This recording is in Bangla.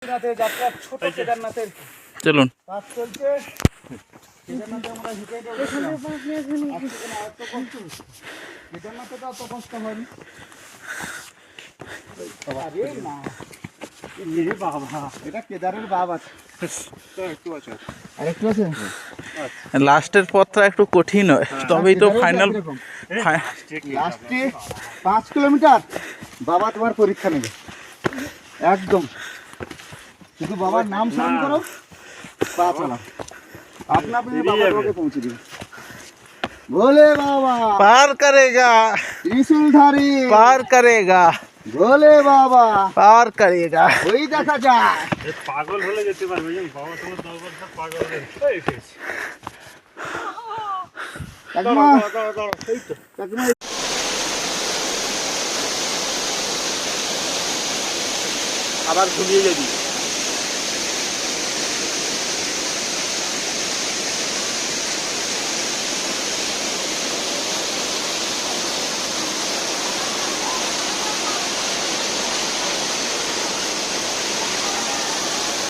বদ্রীনাথের যাত্রা, ছোট কেদারনাথের চলুন। কাজ চলছে। কেদারনাথে আমরা হেঁটে হেঁটে উঠেছিলাম। আজকে কোনো এত কষ্ট হচ্ছে। কেদারনাথে তো অত কষ্ট হয়নি। আরে না, এটা কেদারের বাপ আছে। আর একটু আছে। লাস্টের পথটা একটু কঠিন হয়, তবেই তো ফাইনাল। লাস্টে 5 কিলোমিটার বাবা তোমার পরীক্ষা নেবে একদম। শুধু বাবার নাম স্মরণ করো, পা চালাও, আপনা আপনি বাবা তোমাকে পৌঁছে দিবে। ভোলে বাবা পার করেগা, ত্রিশূলধারী পার করেগা, ভোলে বাবা পার করেগা। ওই দেখা যায়। পাগল হলে যেতে পারবে, বাবা তোমার দরবার সব পাগল হলে কাকিমা, কাকিমা আবার ঘুমিয়ে যাবি।